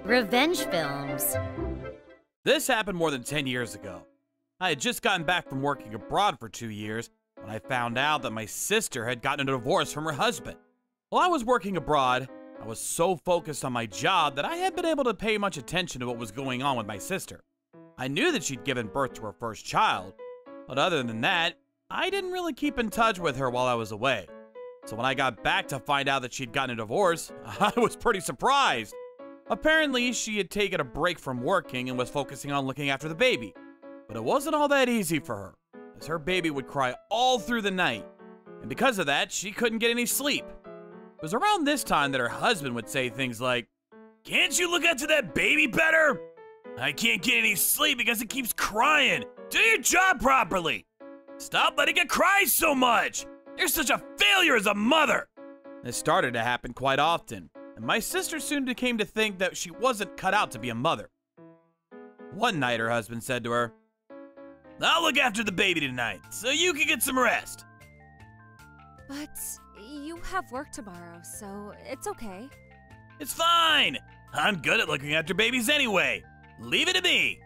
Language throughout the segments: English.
Revenge films. This happened more than 10 years ago. I had just gotten back from working abroad for 2 years when I found out that my sister had gotten a divorce from her husband. While I was working abroad, I was so focused on my job that I hadn't been able to pay much attention to what was going on with my sister. I knew that she'd given birth to her first child, but other than that, I didn't really keep in touch with her while I was away. So when I got back to find out that she'd gotten a divorce, I was pretty surprised. Apparently, she had taken a break from working and was focusing on looking after the baby. But it wasn't all that easy for her, as her baby would cry all through the night. And because of that, she couldn't get any sleep. It was around this time that her husband would say things like, "Can't you look after that baby better? I can't get any sleep because it keeps crying. Do your job properly. Stop letting it cry so much. You're such a failure as a mother." This started to happen quite often, and my sister soon came to think that she wasn't cut out to be a mother. One night, her husband said to her, "I'll look after the baby tonight, so you can get some rest." But you have work tomorrow, so it's okay. "It's fine. I'm good at looking after babies anyway. Leave it to me."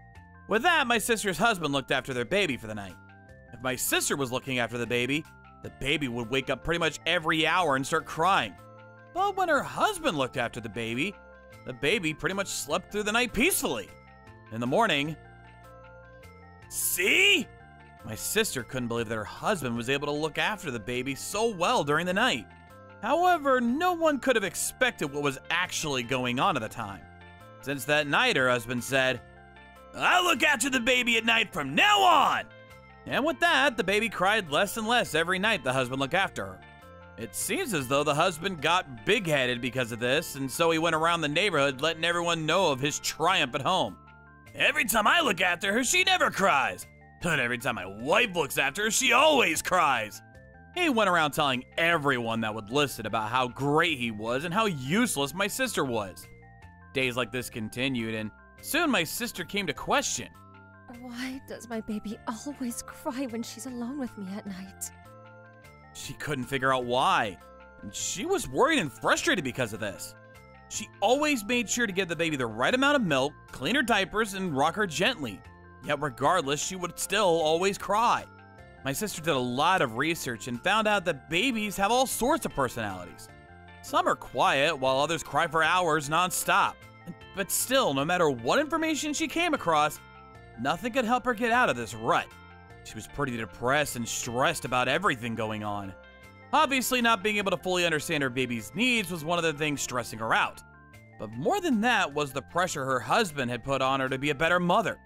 With that, my sister's husband looked after their baby for the night. If my sister was looking after the baby would wake up pretty much every hour and start crying. But when her husband looked after the baby pretty much slept through the night peacefully. In the morning, see? My sister couldn't believe that her husband was able to look after the baby so well during the night. However, no one could have expected what was actually going on at the time. Since that night, her husband said, "I'll look after the baby at night from now on." And with that, the baby cried less and less every night the husband looked after her. It seems as though the husband got big-headed because of this, and so he went around the neighborhood letting everyone know of his triumph at home. "Every time I look after her, she never cries. But every time my wife looks after her, she always cries." He went around telling everyone that would listen about how great he was and how useless my sister was. Days like this continued, and soon my sister came to question, Why does my baby always cry when she's alone with me at night? She couldn't figure out why, and she was worried and frustrated because of this. She always made sure to give the baby the right amount of milk, clean her diapers, and rock her gently. Yet regardless, she would still always cry. My sister did a lot of research and found out that babies have all sorts of personalities. Some are quiet, while others cry for hours non-stop. But still, no matter what information she came across, nothing could help her get out of this rut. She was pretty depressed and stressed about everything going on. Obviously, not being able to fully understand her baby's needs was one of the things stressing her out. But more than that was the pressure her husband had put on her to be a better mother.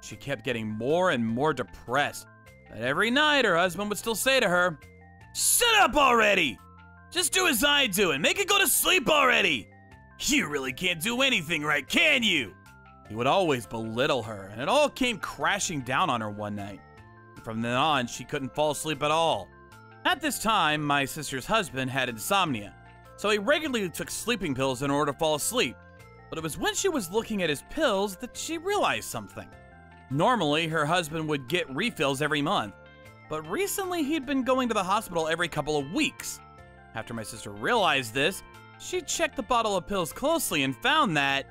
She kept getting more and more depressed. But every night, her husband would still say to her, "Shut up already! Just do as I do and make it go to sleep already! You really can't do anything right, can you?" He would always belittle her, and it all came crashing down on her one night. From then on, she couldn't fall asleep at all. At this time, my sister's husband had insomnia, so he regularly took sleeping pills in order to fall asleep. But it was when she was looking at his pills that she realized something. Normally, her husband would get refills every month, but recently he'd been going to the hospital every couple of weeks. After my sister realized this, she checked the bottle of pills closely and found that,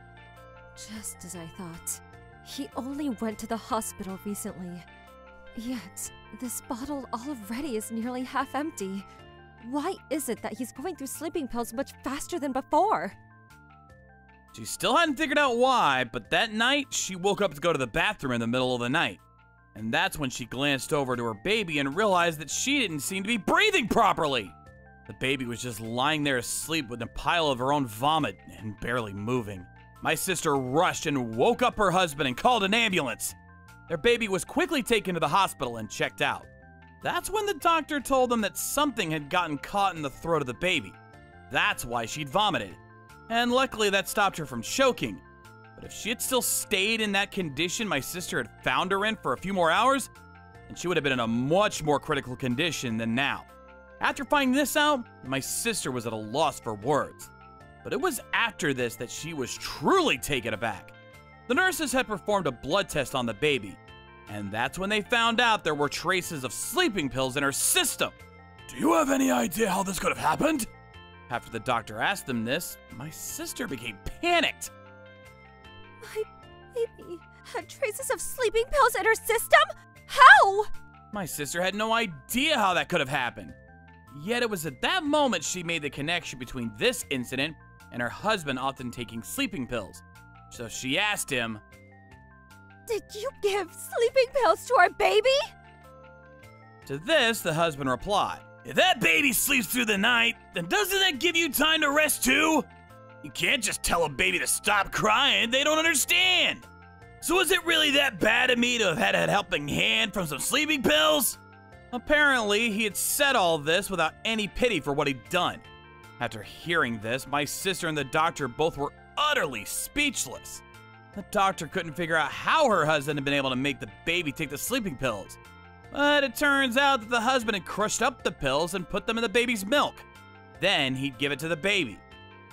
Just as I thought. He only went to the hospital recently. Yet, this bottle already is nearly half empty. Why is it that he's going through sleeping pills much faster than before? She still hadn't figured out why, but that night, she woke up to go to the bathroom in the middle of the night. And that's when she glanced over to her baby and realized that she didn't seem to be breathing properly. The baby was just lying there asleep with a pile of her own vomit and barely moving. My sister rushed and woke up her husband and called an ambulance. Their baby was quickly taken to the hospital and checked out. That's when the doctor told them that something had gotten caught in the throat of the baby. That's why she'd vomited. And luckily that stopped her from choking. But if she had still stayed in that condition my sister had found her in for a few more hours, then she would have been in a much more critical condition than now. After finding this out, my sister was at a loss for words. But it was after this that she was truly taken aback. The nurses had performed a blood test on the baby, and that's when they found out there were traces of sleeping pills in her system. "Do you have any idea how this could have happened?" After the doctor asked them this, my sister became panicked. My baby had traces of sleeping pills in her system? How? My sister had no idea how that could have happened. Yet it was at that moment she made the connection between this incident and her husband often taking sleeping pills. So she asked him, Did you give sleeping pills to our baby? To this, the husband replied, If that baby sleeps through the night, then doesn't that give you time to rest too? You can't just tell a baby to stop crying, they don't understand. So is it really that bad of me to have had a helping hand from some sleeping pills? Apparently, he had said all this without any pity for what he'd done. After hearing this, my sister and the doctor both were utterly speechless. The doctor couldn't figure out how her husband had been able to make the baby take the sleeping pills. But it turns out that the husband had crushed up the pills and put them in the baby's milk. Then he'd give it to the baby.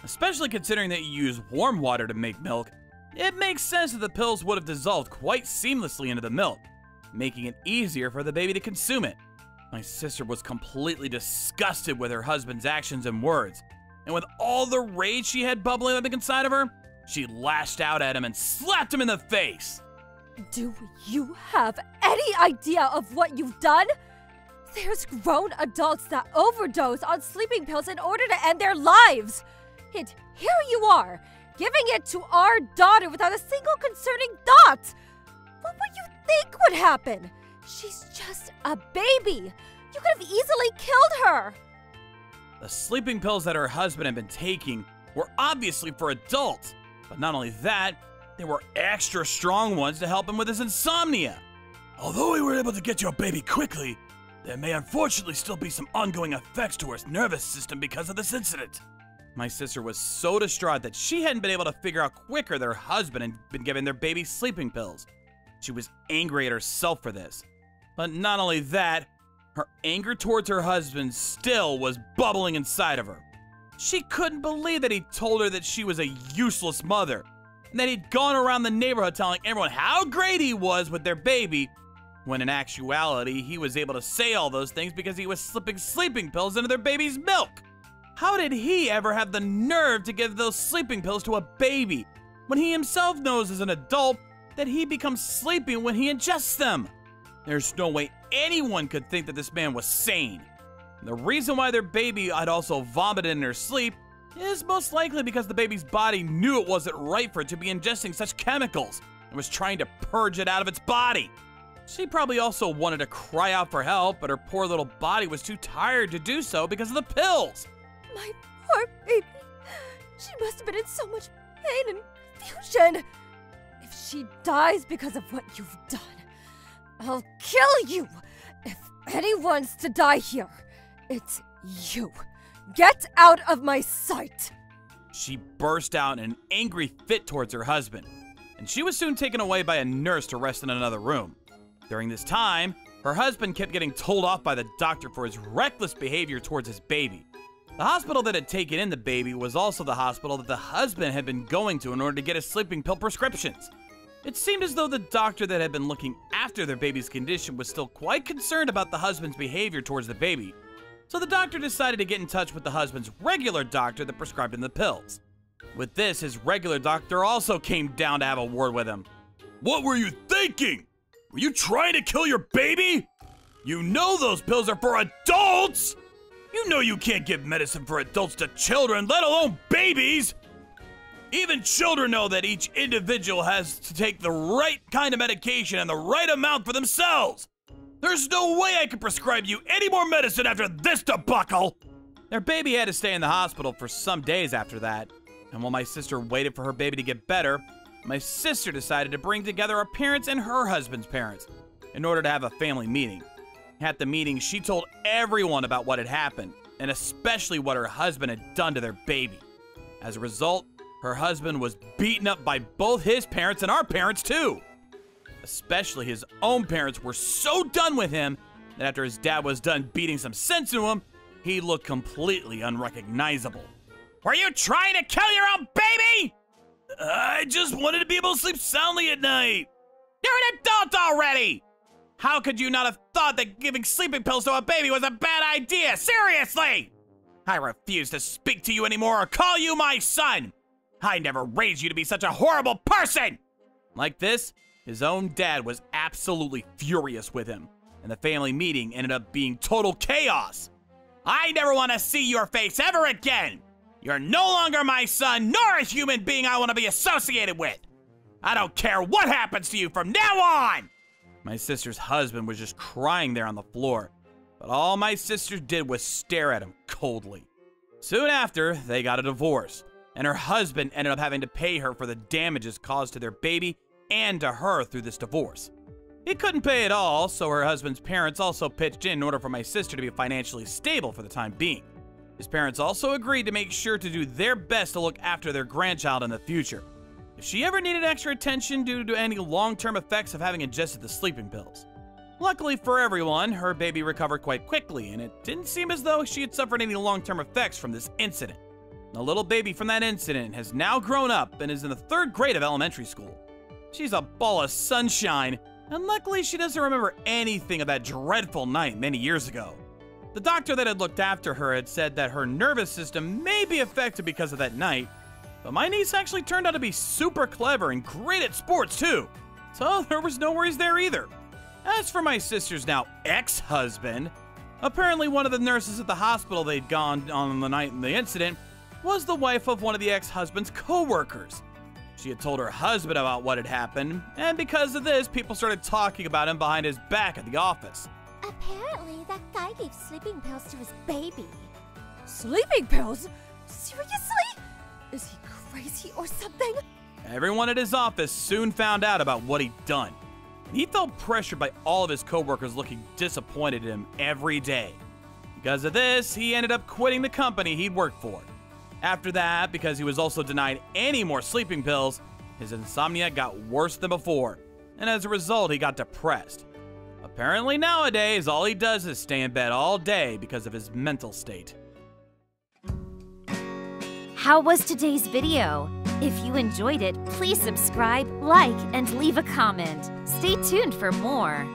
Especially considering that you use warm water to make milk, it makes sense that the pills would have dissolved quite seamlessly into the milk, making it easier for the baby to consume it. My sister was completely disgusted with her husband's actions and words, and with all the rage she had bubbling up inside of her, she lashed out at him and slapped him in the face. Do you have any idea of what you've done? There's grown adults that overdose on sleeping pills in order to end their lives. And here you are, giving it to our daughter without a single concerning thought. What would you think would happen? She's just a baby. You could have easily killed her. The sleeping pills that her husband had been taking were obviously for adults, but not only that, they were extra strong ones to help him with his insomnia. Although we were able to get your baby quickly, there may unfortunately still be some ongoing effects to her nervous system because of this incident. My sister was so distraught that she hadn't been able to figure out quicker that her husband had been giving their baby sleeping pills. She was angry at herself for this. But not only that, her anger towards her husband still was bubbling inside of her. She couldn't believe that he told her that she was a useless mother, and that he'd gone around the neighborhood telling everyone how great he was with their baby, when in actuality, he was able to say all those things because he was slipping sleeping pills into their baby's milk. How did he ever have the nerve to give those sleeping pills to a baby, when he himself knows as an adult that he becomes sleepy when he ingests them? There's no way anyone could think that this man was sane. The reason why their baby had also vomited in her sleep is most likely because the baby's body knew it wasn't right for it to be ingesting such chemicals and was trying to purge it out of its body. She probably also wanted to cry out for help, but her poor little body was too tired to do so because of the pills. My poor baby. She must have been in so much pain and confusion. If she dies because of what you've done, I'll kill you. If anyone's to die here, it's you. Get out of my sight. She burst out in an angry fit towards her husband, and she was soon taken away by a nurse to rest in another room. During this time, her husband kept getting told off by the doctor for his reckless behavior towards his baby. The hospital that had taken in the baby was also the hospital that the husband had been going to in order to get his sleeping pill prescriptions. It seemed as though the doctor that had been looking after their baby's condition was still quite concerned about the husband's behavior towards the baby, so the doctor decided to get in touch with the husband's regular doctor that prescribed him the pills. With this, his regular doctor also came down to have a word with him. What were you thinking? Were you trying to kill your baby? You know those pills are for adults! You know you can't give medicine for adults to children, let alone babies! Even children know that each individual has to take the right kind of medication and the right amount for themselves. There's no way I can prescribe you any more medicine after this debacle! Their baby had to stay in the hospital for some days after that, and while my sister waited for her baby to get better, my sister decided to bring together her parents and her husband's parents in order to have a family meeting. At the meeting, she told everyone about what had happened, and especially what her husband had done to their baby. As a result, her husband was beaten up by both his parents and our parents too. Especially his own parents were so done with him that after his dad was done beating some sense into him, he looked completely unrecognizable. Were you trying to kill your own baby? I just wanted to be able to sleep soundly at night. You're an adult already! How could you not have thought that giving sleeping pills to a baby was a bad idea? Seriously! I refuse to speak to you anymore or call you my son! I never raised you to be such a horrible person! Like this, his own dad was absolutely furious with him, and the family meeting ended up being total chaos. I never want to see your face ever again! You're no longer my son, nor a human being I want to be associated with! I don't care what happens to you from now on! My sister's husband was just crying there on the floor, but all my sister did was stare at him coldly. Soon after, they got a divorce, and her husband ended up having to pay her for the damages caused to their baby and to her through this divorce. He couldn't pay it all, so her husband's parents also pitched in order for my sister to be financially stable for the time being. His parents also agreed to make sure to do their best to look after their grandchild in the future, if she ever needed extra attention due to any long-term effects of having ingested the sleeping pills. Luckily for everyone, her baby recovered quite quickly, and it didn't seem as though she had suffered any long-term effects from this incident. The little baby from that incident has now grown up and is in the 3rd grade of elementary school. She's a ball of sunshine, and luckily she doesn't remember anything of that dreadful night many years ago. The doctor that had looked after her had said that her nervous system may be affected because of that night, but my niece actually turned out to be super clever and great at sports too, so there was no worries there either. As for my sister's now ex-husband, apparently one of the nurses at the hospital they'd gone on the night in the incident was the wife of one of the ex-husband's co-workers. She had told her husband about what had happened, and because of this, people started talking about him behind his back at the office. Apparently, that guy gave sleeping pills to his baby. Sleeping pills? Seriously? Is he crazy or something? Everyone at his office soon found out about what he'd done. He felt pressured by all of his coworkers looking disappointed in him every day. Because of this, he ended up quitting the company he'd worked for. After that, because he was also denied any more sleeping pills, his insomnia got worse than before, and as a result, he got depressed. Apparently nowadays, all he does is stay in bed all day because of his mental state. How was today's video? If you enjoyed it, please subscribe, like, and leave a comment. Stay tuned for more.